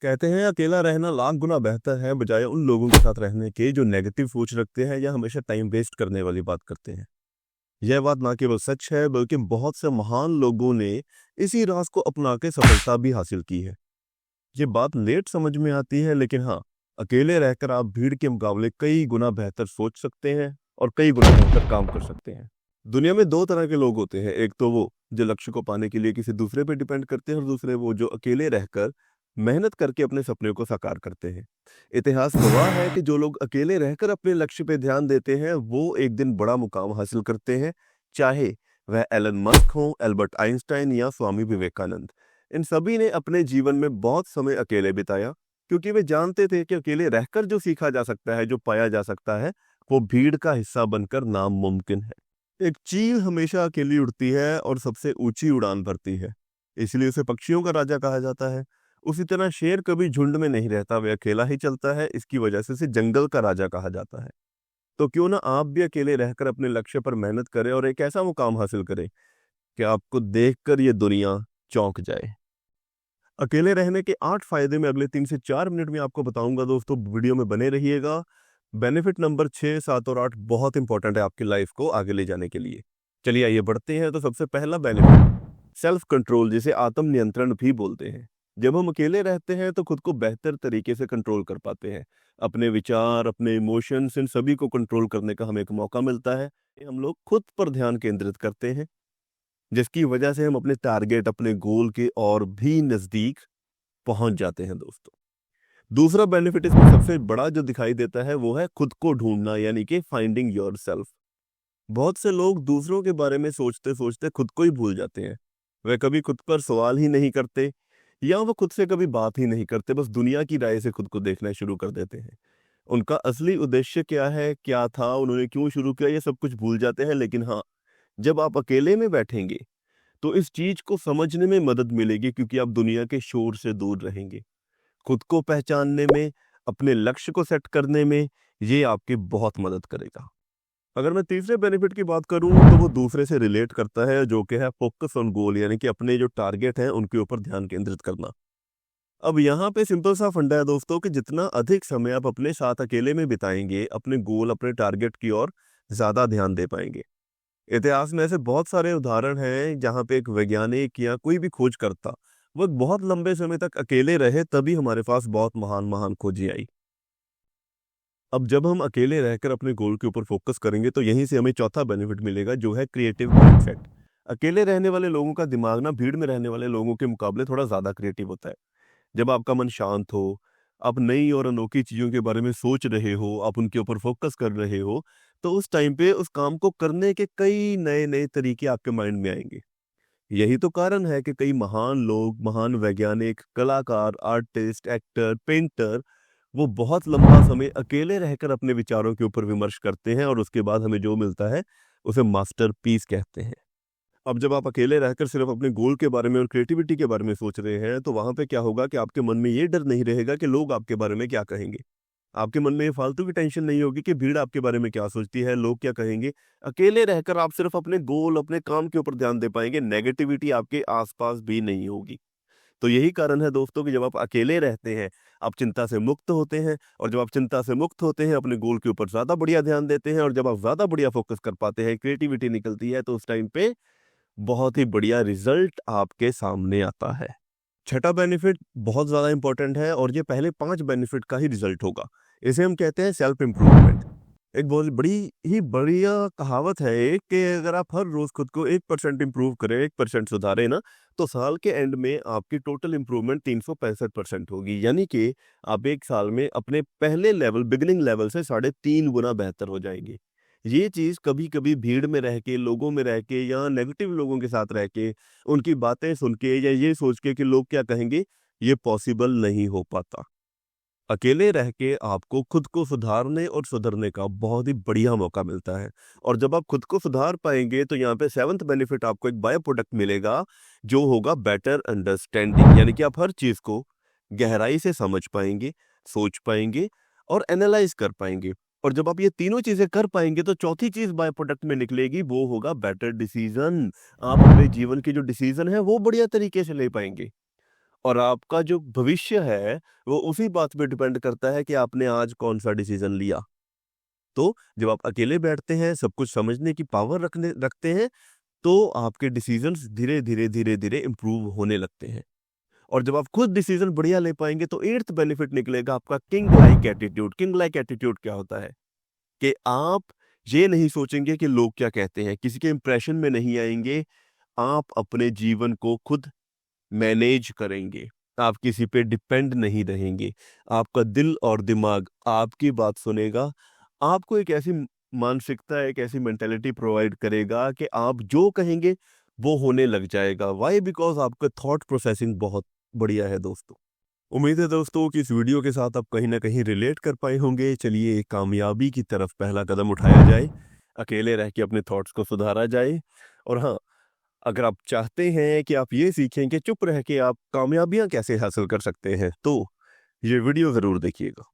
कहते हैं अकेला रहना लाख गुना बेहतर है बजाय उन लोगों के साथ रहने के जो नेगेटिव सोच रखते हैं या हमेशा टाइम वेस्ट करने वाली बात करते हैं। यह बात ना केवल सच है बल्कि बहुत से महान लोगों ने इसी राज को अपना के सफलता भी हासिल की है। ये बात लेट समझ में आती है, लेकिन हाँ, अकेले रहकर आप भीड़ के मुकाबले कई गुना बेहतर सोच सकते हैं और कई गुना बेहतर काम कर सकते हैं। दुनिया में दो तरह के लोग होते हैं, एक तो वो जो लक्ष्य को पाने के लिए किसी दूसरे पे डिपेंड करते हैं और दूसरे वो जो अकेले रहकर मेहनत करके अपने सपने को साकार करते हैं। इतिहास गवाह है कि जो लोग अकेले रहकर अपने लक्ष्य पे ध्यान देते हैं वो एक दिन बड़ा मुकाम हासिल करते हैं, चाहे वह एलन मस्क हो, एल्बर्ट आइंस्टाइन या स्वामी विवेकानंद। इन सभी ने अपने जीवन में बहुत समय अकेले बिताया क्योंकि वे जानते थे कि अकेले रहकर जो सीखा जा सकता है, जो पाया जा सकता है, वो भीड़ का हिस्सा बनकर नामुमकिन है। एक चील हमेशा अकेली उड़ती है और सबसे ऊंची उड़ान भरती है, इसलिए उसे पक्षियों का राजा कहा जाता है। उसी तरह शेर कभी झुंड में नहीं रहता, वह अकेला ही चलता है, इसकी वजह से इसे जंगल का राजा कहा जाता है। तो क्यों ना आप भी अकेले रहकर अपने लक्ष्य पर मेहनत करें और एक ऐसा मुकाम हासिल करें कि आपको देखकर ये दुनिया चौंक जाए। अकेले रहने के 8 फायदे मैं अगले 3 से 4 मिनट में आपको बताऊंगा दोस्तों, वीडियो में बने रहिएगा। बेनिफिट नंबर 6, 7 और 8 बहुत इंपॉर्टेंट है आपकी लाइफ को आगे ले जाने के लिए। चलिए आइए बढ़ते हैं। तो सबसे पहला बेनिफिट सेल्फ कंट्रोल, जिसे आत्म नियंत्रण भी बोलते हैं। जब हम अकेले रहते हैं तो खुद को बेहतर तरीके से कंट्रोल कर पाते हैं। अपने विचार, अपने इमोशंस, इन सभी को कंट्रोल करने का हमें एक मौका मिलता है। हम लोग खुद पर ध्यान केंद्रित करते हैं, जिसकी वजह से हम अपने टारगेट, अपने गोल के और भी नजदीक पहुंच जाते हैं दोस्तों। दूसरा बेनिफिट इसमें सबसे बड़ा जो दिखाई देता है वो है खुद को ढूंढना, यानी कि फाइंडिंग योरसेल्फ। बहुत से लोग दूसरों के बारे में सोचते सोचते खुद को ही भूल जाते हैं। वे कभी खुद पर सवाल ही नहीं करते या वो खुद से कभी बात ही नहीं करते, बस दुनिया की राय से खुद को देखना शुरू कर देते हैं। उनका असली उद्देश्य क्या है, क्या था, उन्होंने क्यों शुरू किया, ये सब कुछ भूल जाते हैं। लेकिन हाँ, जब आप अकेले में बैठेंगे तो इस चीज को समझने में मदद मिलेगी, क्योंकि आप दुनिया के शोर से दूर रहेंगे। खुद को पहचानने में, अपने लक्ष्य को सेट करने में ये आपकी बहुत मदद करेगा। अगर मैं तीसरे बेनिफिट की बात करूं तो वो दूसरे से रिलेट करता है, जो कि है फोकस ऑन गोल, यानी कि अपने जो टारगेट हैं उनके ऊपर ध्यान केंद्रित करना। अब यहाँ पे सिंपल सा फंडा है दोस्तों कि जितना अधिक समय आप अपने साथ अकेले में बिताएंगे, अपने गोल, अपने टारगेट की ओर ज्यादा ध्यान दे पाएंगे। इतिहास में ऐसे बहुत सारे उदाहरण हैं जहाँ पे एक वैज्ञानिक या कोई भी खोजकर्ता वो एक बहुत लंबे समय तक अकेले रहे, तभी हमारे पास बहुत महान महान खोजी आई। अब जब हम अकेले रहकर अपने गोल के ऊपर फोकस करेंगे तो यहीं से हमें चौथा बेनिफिट मिलेगा, जो है क्रिएटिव माइंडसेट। अकेले रहने वाले लोगों का दिमाग ना भीड़ में रहने वाले लोगों के मुकाबले थोड़ा ज्यादा क्रिएटिव होता है। जब आपका मन शांत हो, आप नई और अनोखी चीजों के बारे में सोच रहे हो, आप उनके ऊपर फोकस कर रहे हो, तो उस टाइम पे उस काम को करने के कई नए नए तरीके आपके माइंड में आएंगे। यही तो कारण है कि कई महान लोग, महान वैज्ञानिक, कलाकार, आर्टिस्ट, एक्टर, पेंटर, वो बहुत लंबा समय अकेले रहकर अपने विचारों के ऊपर विमर्श करते हैं और उसके बाद हमें जो मिलता है उसे मास्टरपीस कहते हैं। अब जब आप अकेले रहकर सिर्फ अपने गोल के बारे में और क्रिएटिविटी के बारे में सोच रहे हैं तो वहां पे क्या होगा कि आपके मन में ये डर नहीं रहेगा कि लोग आपके बारे में क्या कहेंगे। आपके मन में ये फालतू की टेंशन नहीं होगी कि भीड़ आपके बारे में क्या सोचती है, लोग क्या कहेंगे। अकेले रहकर आप सिर्फ अपने गोल, अपने काम के ऊपर ध्यान दे पाएंगे, नेगेटिविटी आपके आसपास भी नहीं होगी। तो यही कारण है दोस्तों कि जब आप अकेले रहते हैं आप चिंता से मुक्त होते हैं, और जब आप चिंता से मुक्त होते हैं अपने गोल के ऊपर ज्यादा बढ़िया ध्यान देते हैं, और जब आप ज्यादा बढ़िया फोकस कर पाते हैं, क्रिएटिविटी निकलती है, तो उस टाइम पे बहुत ही बढ़िया रिजल्ट आपके सामने आता है। छठा बेनिफिट बहुत ज्यादा इंपॉर्टेंट है और ये पहले 5 बेनिफिट का ही रिजल्ट होगा। इसे हम कहते हैं सेल्फ इंप्रूवमेंट। एक बहुत बड़ी ही बढ़िया कहावत है एक, कि अगर आप हर रोज खुद को 1% इंप्रूव करें, 1% सुधारें ना, तो साल के एंड में आपकी टोटल इंप्रूवमेंट 365% होगी। यानी कि आप एक साल में अपने पहले लेवल, बिगिनिंग लेवल से 3.5 गुना बेहतर हो जाएंगे। ये चीज कभी कभी भीड़ में रह के, लोगों में रह के, या नेगेटिव लोगों के साथ रह के, उनकी बातें सुन के, या ये सोच के कि लोग क्या कहेंगे, ये पॉसिबल नहीं हो पाता। अकेले रह के आपको खुद को सुधारने और सुधरने का बहुत ही बढ़िया मौका मिलता है। और जब आप खुद को सुधार पाएंगे तो यहाँ पे 7th बेनिफिट आपको एक बाय प्रोडक्ट मिलेगा, जो होगा बेटर अंडरस्टैंडिंग। यानी कि आप हर चीज को गहराई से समझ पाएंगे, सोच पाएंगे और एनालाइज कर पाएंगे। और जब आप ये तीनों चीजें कर पाएंगे तो चौथी चीज बाय प्रोडक्ट में निकलेगी, वो होगा बेटर डिसीजन। आप अपने जीवन के जो डिसीजन है वो बढ़िया तरीके से ले पाएंगे। और आपका जो भविष्य है वो उसी बात पे डिपेंड करता है कि आपने आज कौन सा डिसीजन लिया। तो जब आप अकेले बैठते हैं, सब कुछ समझने की पावर रखते हैं, तो आपके डिसीजंस धीरे-धीरे इम्प्रूव होने लगते हैं। और जब आप खुद डिसीजन बढ़िया ले पाएँगे तो 8th बेनिफिट निकलेगा आपका king like attitude. King like attitude क्या होता है? कि आप ये नहीं सोचेंगे कि लोग क्या कहते हैं, किसी के इंप्रेशन में नहीं आएँगे, आप अपने जीवन को खुद मैनेज करेंगे। आप किसी पे डिपेंड नहीं रहेंगे। आपका दिल और दिमाग आपकी बात सुनेगा। आपको एक ऐसी मानसिकता, एक ऐसी मेंटालिटी प्रोवाइड करेगा कि आप जो कहेंगे, वो होने लग जाएगा। व्हाई? बिकॉज़ आपका थॉट प्रोसेसिंग बहुत बढ़िया है दोस्तों। उम्मीद है दोस्तों कि इस वीडियो के साथ आप कहीं न कहीं रिलेट कर पाए होंगे। चलिए कामयाबी की तरफ पहला कदम उठाया जाए। अकेले रह के अपने थॉट्स को सुधारा जाए। और हाँ, अगर आप चाहते हैं कि आप ये सीखें कि चुप रह के आप कामयाबियाँ कैसे हासिल कर सकते हैं, तो ये वीडियो ज़रूर देखिएगा।